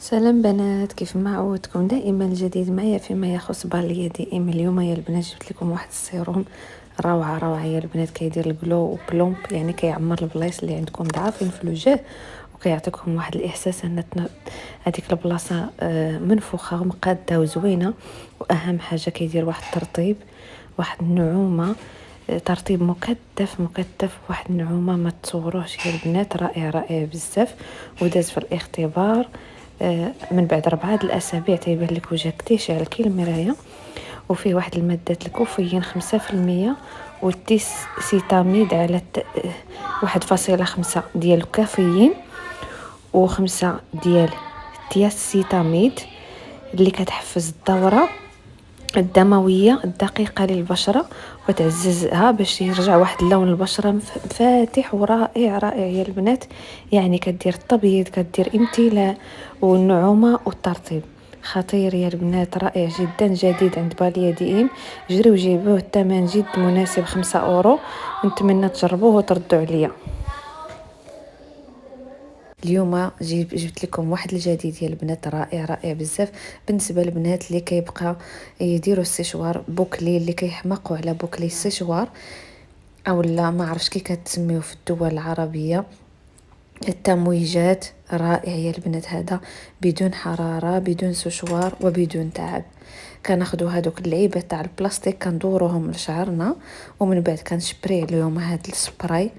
سلام بنات، كيف ما عودتكم دائما الجديد معايا فيما يخص بالية دي ام. اليوم يا البنات جبت لكم واحد السيروم روعه يا البنات، كيدير الجلو وبلومب، يعني كيعمر البلايص اللي عندكم ضعافين في الوجه، وكيعطيكم واحد الاحساس ان هذيك البلاصه منفوخه ومقاده وزوينه. واهم حاجه كيدير واحد الترطيب، واحد النعومه، ترطيب مكثف، واحد النعومه ما تصوروهش يا البنات، رائع بزاف. وداز في الاختبار من بعد 4 الاسابيع تيبان لك وجهك تيشعل كي المرايه. وفيه واحد المادات الكوفيين 5%، والتيس سيتاميد على 1.5 ديال الكافيين، و5 ديال التياسيتاميد اللي كتحفز الدوره الدمويه الدقيقه للبشره وتعززها باش يرجع واحد اللون البشره فاتح ورائع يا البنات. يعني كدير التبييض، كدير امتلاء والنعومه والترطيب. خطير يا البنات، رائع جدا، جديد عند بالية دي ام. جريو جيبوه، الثمن جد مناسب، 5 €. نتمنى تجربوه وتردوا عليا. اليوم جبت لكم واحد الجديد يا البنات، رائع بزاف بالنسبه للبنات اللي كيبقى يديروا السيشوار بوكلي، اللي كيحماقوا على بوكلي السيشوار، او لا ما عرفتش كي كتسميوه في الدول العربيه. التمويجات رائع يا البنات، هذا بدون حراره، بدون سشوار وبدون تعب. كناخذوا هذوك اللعيبه تاع البلاستيك كندوروهم لشعرنا، ومن بعد كنشبري عليهم هذا السبراي،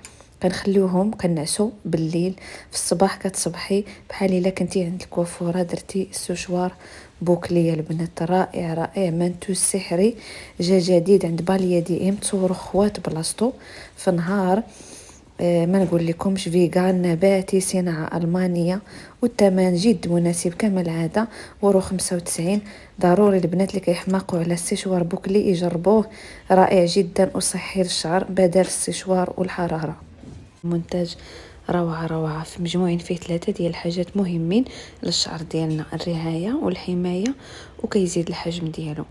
كنخليوهم كنعسوا بالليل. في الصباح كتصبحي بحال الا كنتي عند الكوافوره درتي السشوار بوكلي يا البنات. رائع منتوج سحري جا جديد عند بالية دي ام. تصوروا خوات بلاصتو في نهار ما نقول لكمش، فيغان نباتي صناعة ألمانية، والثمن جد مناسب كما العادة، ورو 95. ضروري البنات اللي كيحماقوا على السيشوار بوكلي يجربوه، رائع جدا وصحي للشعر بدل السيشوار والحرارة. منتج روعة في مجموعين، فيه 3 ديال الحاجات مهمين للشعر ديالنا: الرعاية والحماية، وكيزيد الحجم ديالو.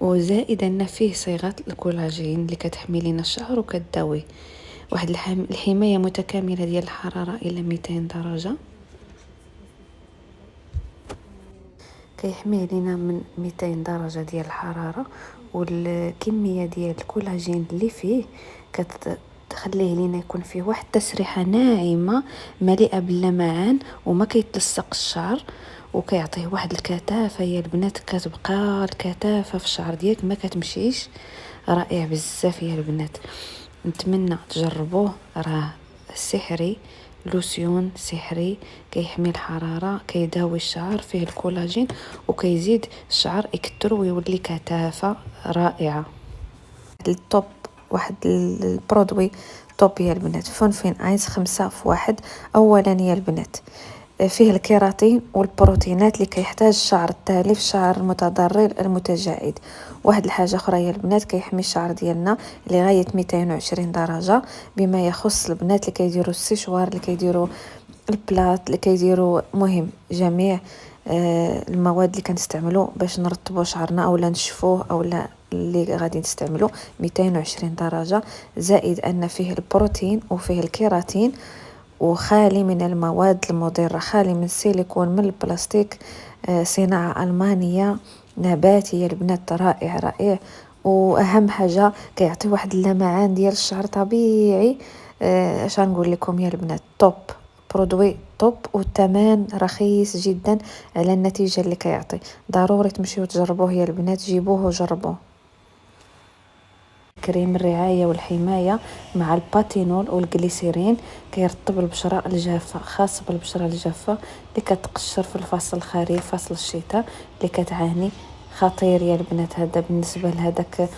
وزائد ان فيه صيغة الكولاجين اللي كتحمي لنا الشعر وكتداويه. واحد الحماية متكاملة ديال الحرارة إلى 200 درجة، كيحميه لينا من 200 درجة ديال الحرارة. والكمية ديال الكولاجين اللي فيه كتخليه لينا يكون فيه واحد التسريحة ناعمة مليئة باللمعان وما كيتلصق الشعر، وكيعطيه واحد الكثافة يا البنات، كتبقى الكثافة في الشعر ديالك ما كتمشيش. رائع بزاف يا البنات، نتمنى تجربوه، راه سحري، لوسيون سحري، كيحمي الحرارة، كيداوي الشعر، فيه الكولاجين وكيزيد الشعر يكتر ويولي كثافة رائعة. التوب، واحد البرودوي توب يا البنات، فونفين ايس 5 في 1. اولا يا البنات فيه الكيراتين والبروتينات اللي كيحتاج الشعر التالف، الشعر المتضرر المتجاعد. واحد الحاجه اخرى يا البنات، كيحمي الشعر ديالنا لغايه 220 درجه. بما يخص البنات اللي كيديروا السيشوار، اللي كيديروا البلاط، اللي كيديروا مهم جميع المواد اللي كنستعملوا باش نرطبوا شعرنا او نشفوه او لا، اللي غادي نستعملوا 220 درجه. زائد ان فيه البروتين وفيه الكيراتين، وخالي من المواد المضرة، خالي من السيليكون، من البلاستيك، صناعة ألمانية نباتية البنات. رائع. واهم حاجة كيعطي واحد اللمعان ديال الشعر طبيعي. اش نقول لكم يا البنات، توب برودوي توب، والثمن رخيص جدا على النتيجة اللي كيعطي. ضروري تمشيو تجربوه يا البنات، جيبوه وجربوه. كريم الرعاية والحماية مع الباتينول والجليسيرين، كيرطب البشرة الجافة، خاص بالبشرة الجافة اللي كتقشر في الفصل الخريف، فصل الشتاء، اللي كتعاني. خطير يا البنات هذا بالنسبة لهذاك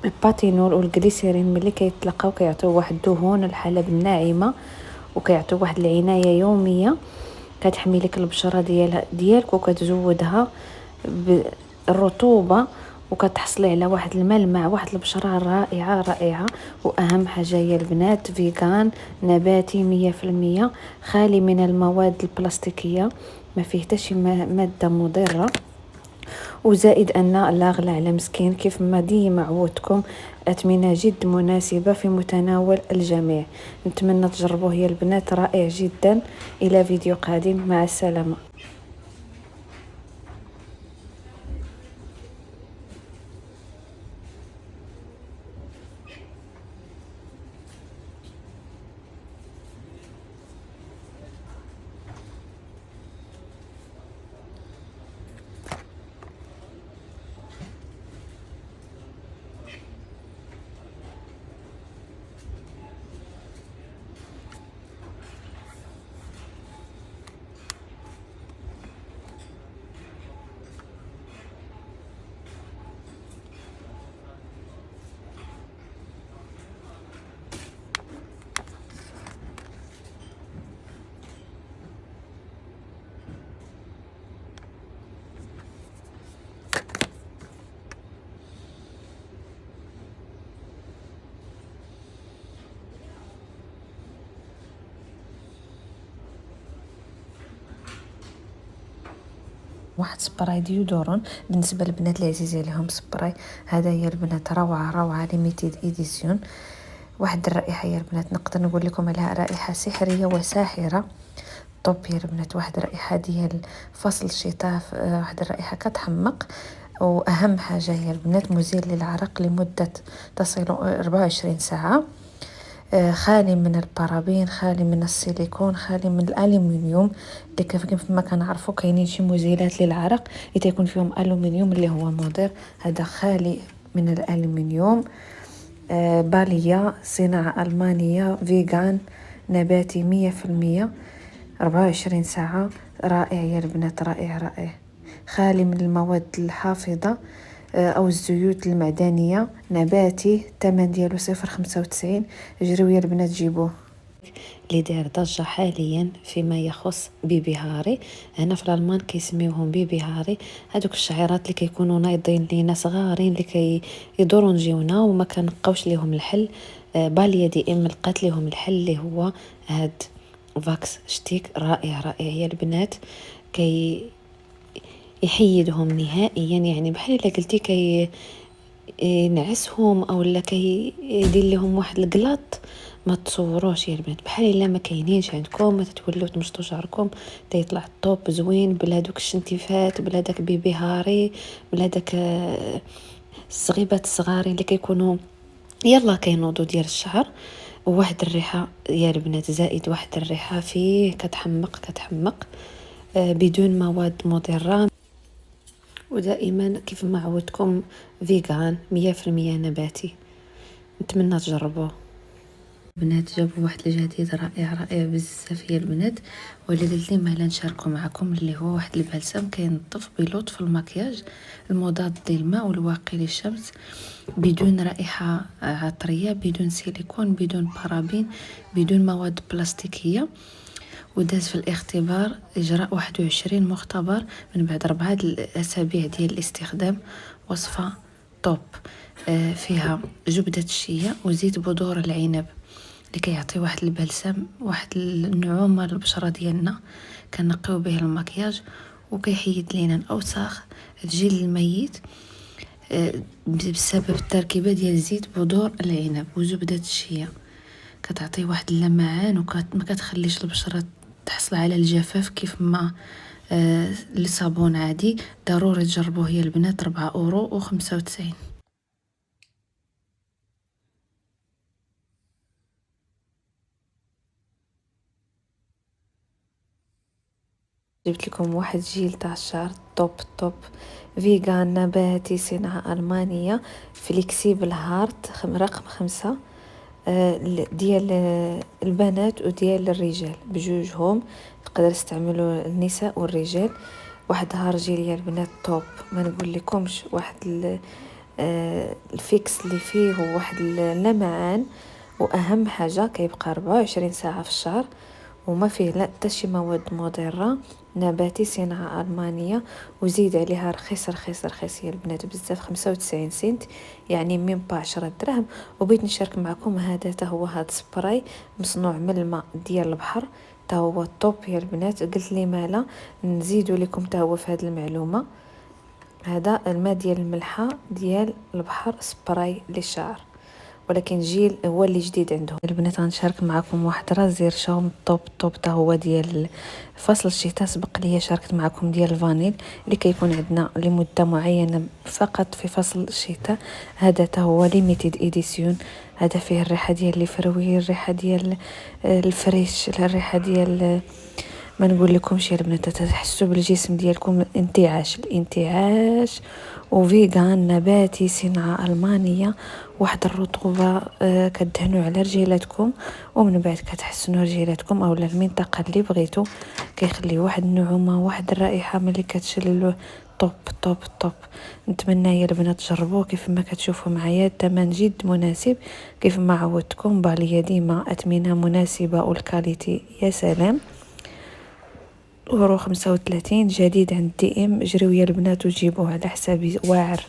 الباتينول والجليسيرين، ملي كيتلاقاو كيعطيو واحد الدهون الحلب الناعمة، وكيعطيو واحد العناية يومية، كتحمي لك البشرة ديالك وكتزودها بالرطوبة، وكتحصلي على واحد الملمع، واحد البشرة رائعة. واهم حاجة يا البنات، فيغان نباتي 100%، خالي من المواد البلاستيكية، ما فيه حتى شي مادة مضرة. وزائد ان لا غلا على مسكين، كيف ما ديما عودتكم، اثمنه جد مناسبة في متناول الجميع. نتمنى تجربوه يا البنات، رائع جدا. الى فيديو قادم، مع السلامة. واحد سبراي ديودورون بالنسبه للبنات اللي عزيز عليهم سبراي. هذا يا البنات روعه روعه ليميتيد ايديسيون. واحد الرائحه يا البنات نقدر نقول لكم عليها رائحه سحريه وساحره. طوب يا البنات واحد الرائحه ديال فصل الشتاء، واحد الرائحه كتحمق. واهم حاجه هي البنات مزيل للعرق لمده تصل 24 ساعه. خالي من البارابين، خالي من السيليكون، خالي من الالومنيوم اللي كيف ما كنعرفوا كاينين شي مزيلات للعرق اللي تيكون فيهم الومنيوم اللي هو مضر. هذا خالي من الالومنيوم. بالية صناعة ألمانية فيغان نباتي 100%، 24 ساعة. رائع يا البنات رائع رائع. خالي من المواد الحافظة أو الزيوت المعدنية، نباتي، الثمن ديالو 0.95. جريو يا البنات جيبوه. اللي داير ضجة حاليا فيما يخص بيبي هاري. هنا في الألمان كيسميوهم بيبي هاري. هادوك الشعيرات اللي كيكونوا نايضين لينا صغارين اللي كيدوروا نجيونا وما كنلقاوش ليهم الحل. باليا دي ام لقات ليهم الحل اللي هو هاد فاكس شتيك. رائع رائع يا البنات. يحيدهم نهائيا، يعني بحال الا قلتي ينعسهم او لا يدير لهم واحد القلاط. ما تصوروش يا البنات بحال الا ما كاينينش عندكم، ما تتولوا تمشطوا شعركم تيطلع الطوب زوين بلا دوك الشنتيفات، بلا داك بيبي هاري، بلا داك الصغيبات الصغارين اللي كيكونوا يلا كينوضوا ديال الشعر. وواحد الريحه يا البنات زائد واحد الريحه فيه كتحمق بدون مواد مضره. ودائما كيف ما عودتكم فيغان 100% نباتي. نتمنى تجربوه. بنات جابوا واحد الجديد رائع رائع بزاف يا البنات، واللي قلت لي مالا نشاركه معكم اللي هو واحد البلسم كينظف بلطف المكياج المضاد للماء والواقي للشمس، بدون رائحة عطرية، بدون سيليكون، بدون بارابين، بدون مواد بلاستيكية. وداز في الاختبار إجراء 21 مختبر من بعد 4 الأسابيع ديال الاستخدام. وصفة طوب. فيها زبدة الشيا وزيت بذور العنب اللي كيعطي واحد البلسم، واحد النعومة للبشرة ديالنا، كنقيو به المكياج وكيحيد لينا الأوساخ الجلد الميت بسبب التركيبة ديال زيت بذور العنب وزبدة الشيا. كتعطي واحد اللمعان وما كتخليش البشرة تحصل على الجفاف كيف ما الصابون عادي. ضروري تجربوه يا البنات. 4.95€. جبت لكم واحد جيل تاع الشعر توب فيغان نباتي صناعة ألمانية فليكسيبل هارت رقم 5 ديال البنات وديال الرجال بجوجهم. تقدر تستعملوا النساء والرجال. واحد هارجيل يا البنات توب ما نقول لكمش. واحد الفيكس اللي فيه هو واحد اللمعان، واهم حاجه كيبقى 24 ساعه في الشهر وما فيه لا حتى شي مواد مضره. نباتي صناعه المانيه وزيد عليها رخيص يا البنات بزاف 95 سنت، يعني من 10 دراهم. وبغيت نشارك معكم هذا هو هاد سبراي مصنوع من الماء ديال البحر، تا هو طوب يا البنات. قلت لي مالا نزيدوا لكم تا هو في هذه المعلومه. هذا الماء ديال الملحه ديال البحر سبراي للشعر، ولكن جيل هو اللي جديد عندهم. البنات غنشارك معكم واحد رازير شاوم طوب تا هو ديال فصل الشتاء. سبق لي شاركت معكم ديال الفانيل اللي كيكون عندنا لمده معينه فقط في فصل الشتاء. هذا تا هو ليميتيد اديسيون. هذا فيه الريحه ديال الفروي، الريحه ديال الفريش، الريحه ديال ما نقول لكمش يا البنات تحسوا بالجسم ديالكم الانتعاش. وفيغان نباتي صناعه المانيه. واحد الرطوبه كدهنوا على رجيلاتكم ومن بعد كتحسنوا رجيلاتكم اولا المنطقه اللي بغيتو. كيخلي واحد النعومه واحد الرائحه ملي كتشللوه طوب. نتمنى يا البنات تجربوه. كيف ما كتشوفوا معايا الثمن جد مناسب، كيف ما عودتكم باليا ديما اثمنه مناسبه والكاليتي يا سلام. 35 جديد عند دي ام. جريو يا البنات وجيبوه على حسابي واعر.